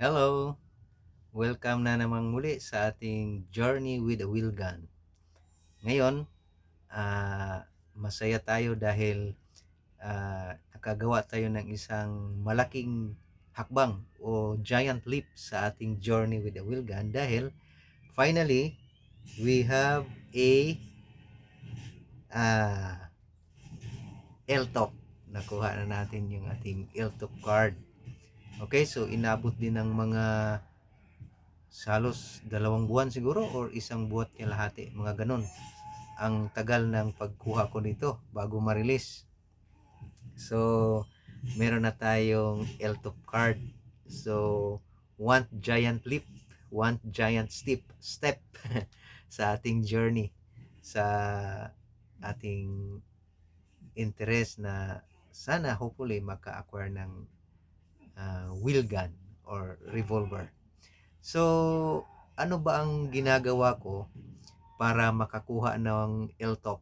Hello! Welcome na namang muli sa ating Journey with a Wheel Gun. Ngayon, masaya tayo dahil nakagawa tayo ng isang malaking hakbang o giant leap sa ating Journey with a Wheel Gun dahil finally, we have a uh, LTOP. Nakuha na natin yung ating LTOP card. Okay, so inabot din ng mga halos 2 buwan siguro or 1 buwan kalahati, mga ganun ang tagal ng pagkuha ko nito bago ma-release. So meron na tayong LTOP card. So one giant leap, one giant step sa ating journey sa ating interest na sana hopefully maka-acquire ng wheel gun or revolver. So, ano ba ang ginagawa ko para makakuha ng LTOP?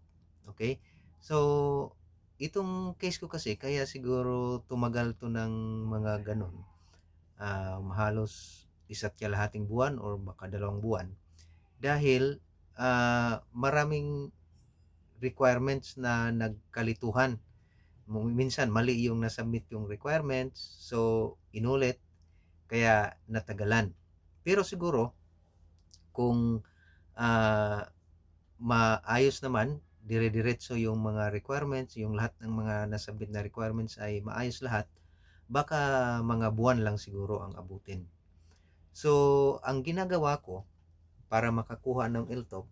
Okay? So, itong case ko kasi, kaya siguro tumagal to ng mga ganun. Halos isa't kalahating buwan or baka 2 buwan. Dahil maraming requirements na nagkalituhan. Minsan mali yung nasubmit yung requirements. So, inulit. Kaya natagalan. Pero siguro, kung ah, maayos naman, dire-diretso yung mga requirements, yung lahat ng mga nasubmit na requirements ay maayos lahat, baka mga buwan lang siguro ang abutin. So, ang ginagawa ko para makakuha ng LTOP,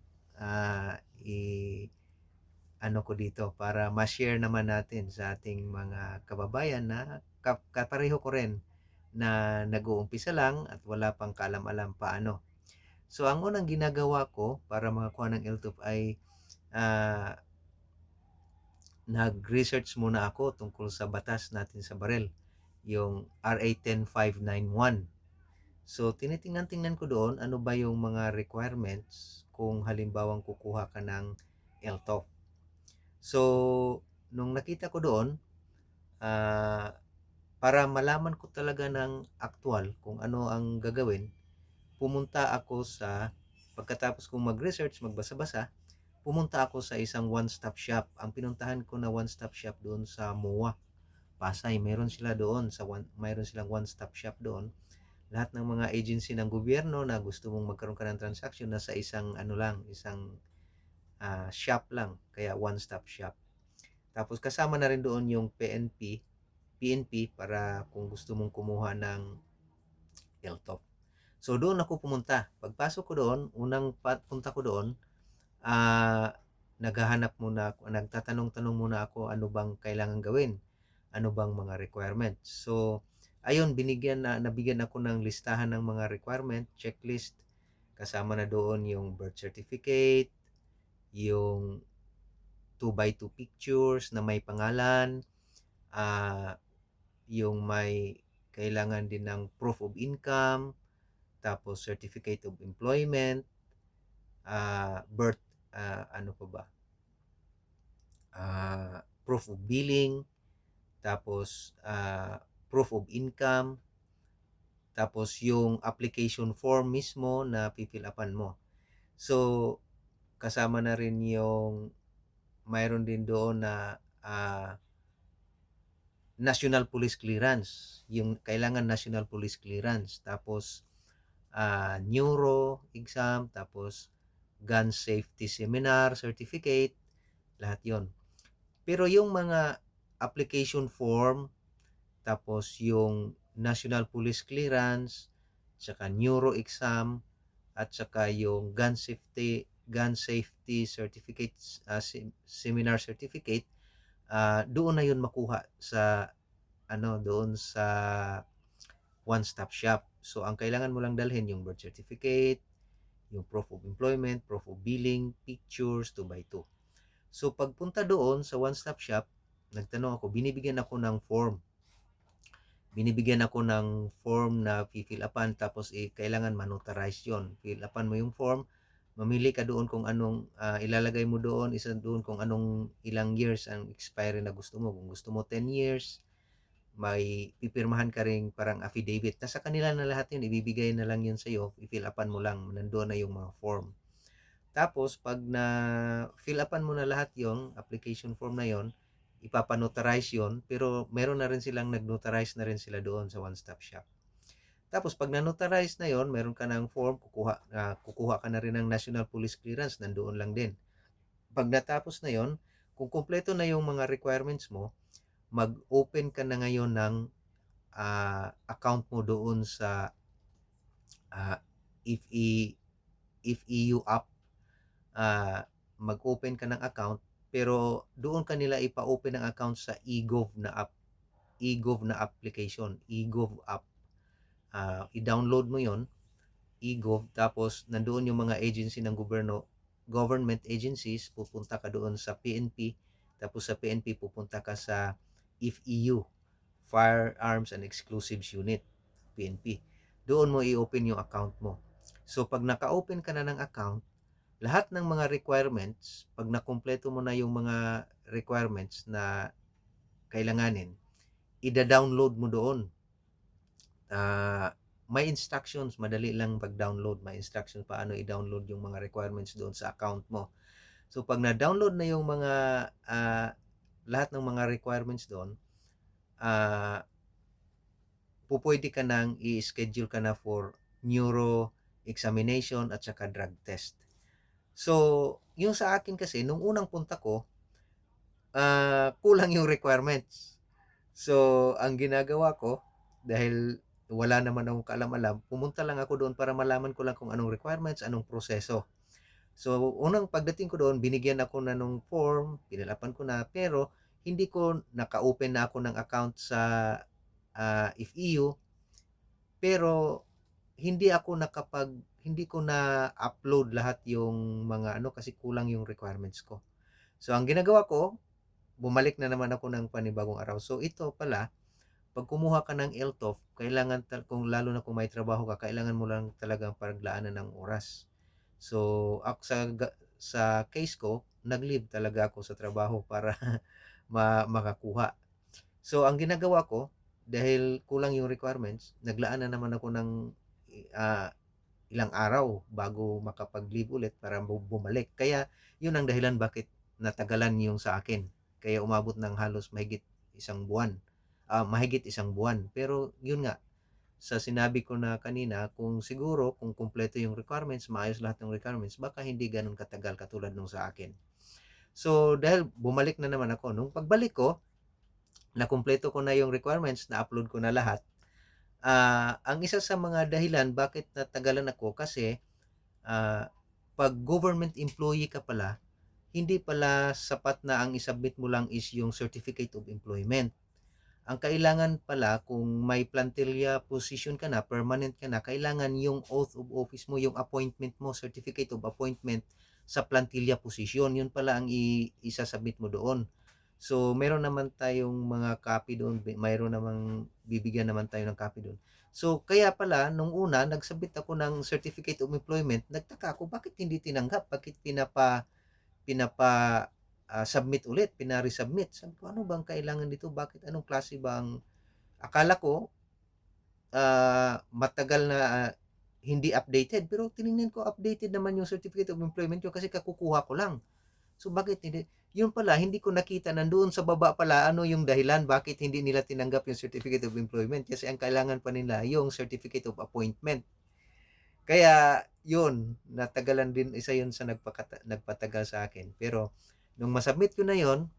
ano ko dito, para ma-share naman natin sa ating mga kababayan na kapareho ko rin na nag-uumpisa lang at wala pang kaalam-alam paano. So, ang unang ginagawa ko para makakuha ng LTOP ay ah, nag-research muna ako tungkol sa batas natin sa baril, yung RA 10591. So, tinitingnan-tingnan ko doon ano ba yung mga requirements kung halimbawang kukuha ka ng LTOP. So, nung nakita ko doon, ah, para malaman ko talaga ng aktual kung ano ang gagawin, pumunta ako sa, pagkatapos kong mag-research, magbasa-basa, pumunta ako sa isang one-stop shop. Ang pinuntahan ko na one-stop shop doon sa MOA, Pasay. Meron sila doon, mayroon silang one-stop shop doon. Lahat ng mga agency ng gobyerno na gusto mong magkaroon ka ng transaction na sa isang ano lang, isang shop lang. Kaya one-stop shop. Tapos kasama na rin doon yung PNP para kung gusto mong kumuha ng LTOP. So doon ako pumunta. Pagpasok ko doon, unang punta ko doon, naghahanap muna ako, nagtatanong-tanong muna ako ano bang kailangan gawin, ano bang mga requirements. So, ayun, nabigyan ako ng listahan ng mga requirement, checklist, kasama na doon yung birth certificate, yung 2x2 pictures na may pangalan, yung may kailangan din ng proof of income, tapos certificate of employment, birth, ano pa ba, proof of billing, tapos proof of income, tapos yung application form mismo na pifill upan mo. So, kasama na rin yung mayroon din doon na national police clearance. Yung kailangan national police clearance. Tapos, neuro exam, tapos gun safety seminar certificate, lahat yon. Pero yung mga application form, tapos yung national police clearance, saka neuro exam, at saka yung gun safety certificate, seminar certificate, doon na yun makuha sa doon sa one-stop shop. So ang kailangan mo lang dalhin yung birth certificate, yung proof of employment, proof of billing, pictures, 2x2. So pagpunta doon sa one-stop shop, nagtanong ako, binibigyan ako ng form. Binibigyan ako ng form na fill upan, tapos kailangan manotarize yon. Fill upan mo yung form, mamili ka doon kung anong ilalagay mo doon, isa doon kung anong ilang years ang expiry na gusto mo. Kung gusto mo 10 years, may pipirmahan ka ring parang affidavit. Nasa kanila na lahat yun, ibibigay na lang yun sa'yo, i-fill upan mo lang, nandoon na yung mga form. Tapos, pag na fill upan mo na lahat yung application form na yon, ipapanotarize yon, pero meron na rin silang nag-notarize na rin sila doon sa one-stop shop. Tapos, pag na-notarize na yon, meron ka ng form, kukuha ka na rin ng National Police Clearance, nandoon lang din. Pag natapos na yon, kung kumpleto na yung mga requirements mo, mag-open ka na ngayon ng account mo doon sa uh, if e if EU app. Mag-open ka ng account, pero doon ka nila ipa-open ng account sa eGov na app, eGov na application, eGov app. I-download mo yon, eGov, tapos nandoon yung mga agency ng gobyerno, government agencies, pupunta ka doon sa PNP, tapos sa PNP pupunta ka sa IFEU, Firearms and Exclusives Unit, PNP. Doon mo i-open yung account mo. So pag naka-open ka na ng account, lahat ng mga requirements, pag nakumpleto mo na yung mga requirements na kailanganin, ida-download mo doon. May instructions, madali lang pag-download, may instructions paano i-download yung mga requirements doon sa account mo. So pag na-download na yung mga lahat ng mga requirements doon, pupwede ka nang i-schedule ka na for neuro examination at saka drug test. So, yung sa akin kasi, nung unang punta ko, kulang yung requirements. So, ang ginagawa ko, dahil wala naman akong kaalam-alam, pumunta lang ako doon para malaman ko lang kung anong requirements, anong proseso. So, unang pagdating ko doon, binigyan ako na nung form, pinilapan ko na, pero hindi ko naka-open na ako ng account sa IFEU, pero hindi ko na upload lahat yung mga kasi kulang yung requirements ko. So, ang ginagawa ko, bumalik na naman ako ng panibagong araw. So, ito pala, pag kumuha ka ng LTOF, kailangan, kung lalo na kung may trabaho ka, kailangan mo lang talagang paglaanan ng oras. So, ako sa case ko, nag-leave talaga ako sa trabaho para makakuha. So, ang ginagawa ko, dahil kulang yung requirements, naglaan na naman ako ng uh, ilang araw bago makapag-leave ulit para bumalik. Kaya, yun ang dahilan bakit natagalan yung sa akin. Kaya umabot ng halos mahigit isang buwan. Mahigit isang buwan. Pero, yun nga, sa sinabi ko na kanina, kung siguro, kung kumpleto yung requirements, maayos lahat ng requirements, baka hindi ganun katagal katulad nung sa akin. So, dahil bumalik na naman ako, nung pagbalik ko, na kumpleto ko na yung requirements, na-upload ko na lahat, ang isa sa mga dahilan bakit natagalan ako kasi pag government employee ka pala, hindi pala sapat na ang isubmit mo lang is yung certificate of employment. Ang kailangan pala, kung may plantilla position ka na, permanent ka na, kailangan yung oath of office mo, yung appointment mo, certificate of appointment sa plantilla position. Yun pala ang isasubmit mo doon. So, meron naman tayong mga copy doon, mayroon namang bibigyan naman tayo ng copy doon. So, kaya pala, nung una, nagsubmit ako ng certificate of employment, nagtaka ako, bakit hindi tinanggap? Bakit submit ulit, pina-resubmit. Sabi ko, ano bang kailangan dito? Bakit, anong klase bang, akala ko, matagal na hindi updated. Pero tinignan ko, updated naman yung certificate of employment ko kasi kakukuha ko lang. So, bakit hindi? Yun pala, hindi ko nakita, nandoon sa baba pala, ano yung dahilan, bakit hindi nila tinanggap yung certificate of employment. Kasi ang kailangan pa nila, yung certificate of appointment. Kaya, yun, natagalan din, isa yun sa nagpatagal sa akin. Pero, nung masubmit ko na yun,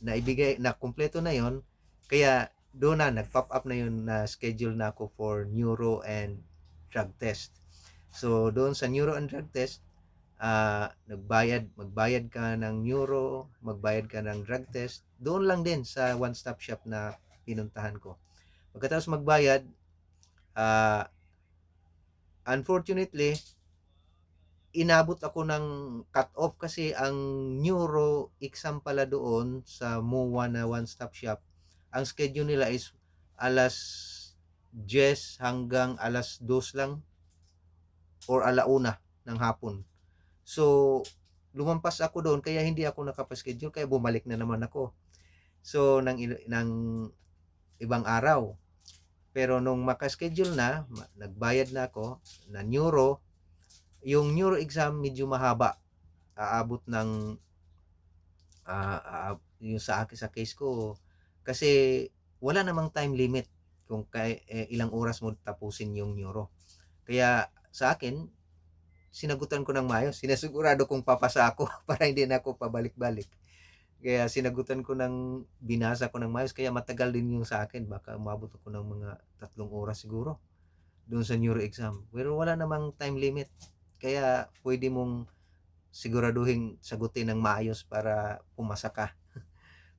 naibigay, na kumpleto na yun, kaya doon na, nag-pop up na yun na schedule na ako for neuro and drug test. So, doon sa neuro and drug test, magbayad ka ng neuro, magbayad ka ng drug test, doon lang din sa one-stop shop na pinuntahan ko. Pagkatapos magbayad, unfortunately, inabot ako ng cut-off kasi ang neuro exam pala doon sa MOA na one-stop shop, ang schedule nila is alas 10 hanggang alas 2 lang or alauna ng hapon. So, lumampas ako doon kaya hindi ako nakapaschedule kaya bumalik na naman ako. So, ng ibang araw. Pero nung maka-schedule na, nagbayad na ako na neuro, yung neuro exam medyo mahaba. Aabot ng yung sa case ko kasi wala namang time limit kung ilang oras mo tapusin yung neuro. Kaya sa akin, sinagutan ko ng maayos. Sinasigurado kong papasa ako para hindi na ako pabalik-balik. Kaya sinagutan ko binasa ko ng maayos. Kaya matagal din yung sa akin. Baka umabot ako ng mga 3 oras siguro doon sa neuro exam. Pero wala namang time limit. Kaya pwede mong siguraduhin sagutin ng maayos para pumasa ka.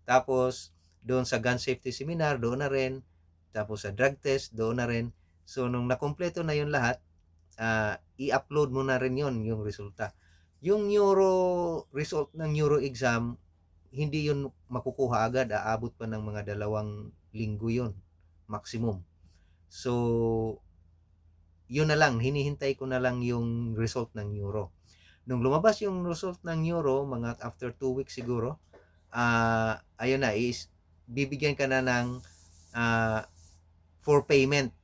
Tapos, doon sa gun safety seminar, doon na rin. Tapos sa drug test, doon na rin. So, nung nakumpleto na yun lahat, i-upload mo na rin yun, yung resulta. Yung result ng neuro exam, hindi yun makukuha agad. Aabot pa ng mga 2 linggo yun, maximum. So, yun na lang, hinihintay ko na lang yung result ng neuro. Nung lumabas yung result ng neuro, mga after 2 weeks siguro, ayun na, bibigyan ka na ng for payment.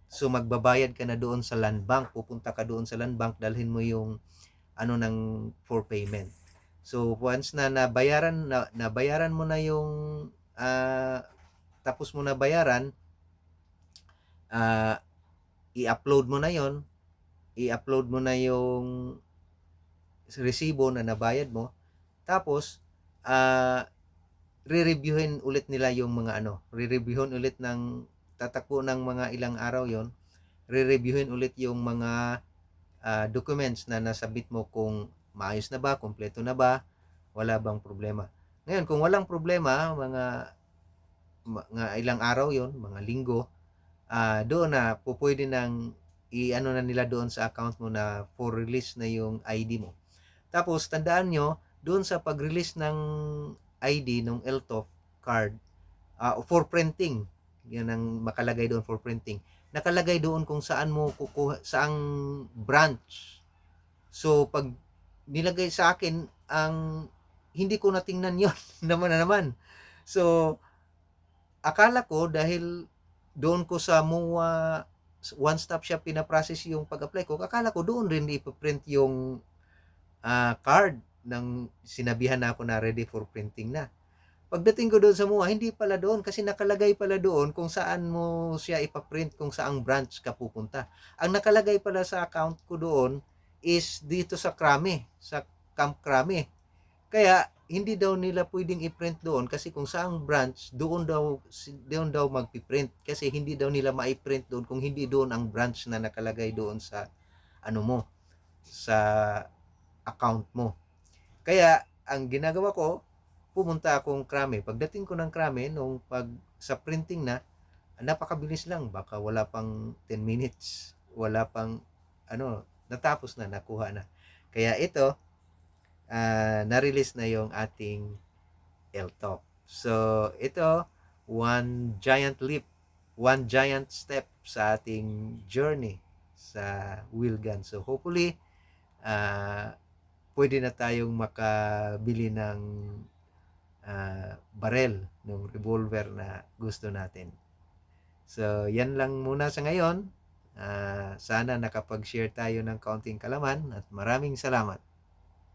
So magbabayad ka na doon sa land bank, pupunta ka doon sa land bank, dalhin mo yung ng for payment. So once na nabayaran mo na yung tapos mo na bayaran, i-upload mo na yon, i-upload mo na yung resibo na nabayad mo. Tapos re-reviewin ulit nila yung mga re-reviewin ulit tatakbo ng mga ilang araw yon, re-reviewin ulit yung mga documents na nasabit mo kung maayos na ba, kompleto na ba, wala bang problema. Ngayon, kung walang problema, mga ilang araw yon, mga linggo, doon na pwede nang na nila doon sa account mo na for release na yung ID mo. Tapos, tandaan nyo, doon sa pag-release ng ID, ng LTOF card, for printing, yan ang makalagay doon, for printing. Nakalagay doon kung saan mo kukuha, saang branch. So, pag nilagay sa akin, hindi ko natingnan yon naman. So, akala ko dahil doon ko sa MUA one-stop shop pinaprocess yung pag-apply ko, akala ko doon rin ipiprint yung card ng sinabihan na ako na ready for printing na. Pagdating ko doon sa MUA, hindi pala doon kasi nakalagay pala doon kung saan mo siya ipaprint, kung saang branch ka pupunta. Ang nakalagay pala sa account ko doon is dito sa Krame, sa Camp Krame. Kaya hindi daw nila pwedeng i-print doon kasi kung saang branch, doon daw magpi-print kasi hindi daw nila ma-print doon kung hindi doon ang branch na nakalagay doon sa mo, sa account mo. Kaya ang ginagawa ko, pumunta akong Krame. Pagdating ko ng Krame, sa printing na, napakabilis lang. Baka wala pang 10 minutes. Wala pang, natapos na, nakuha na. Kaya ito, na-release na yung ating LTOP. So, ito, one giant leap, one giant step sa ating journey sa wheel gun. So, hopefully, pwede na tayong makabili ng barrel ng revolver na gusto natin. So, yan lang muna sa ngayon. Sana nakapag-share tayo ng kaunting kalaman at maraming salamat.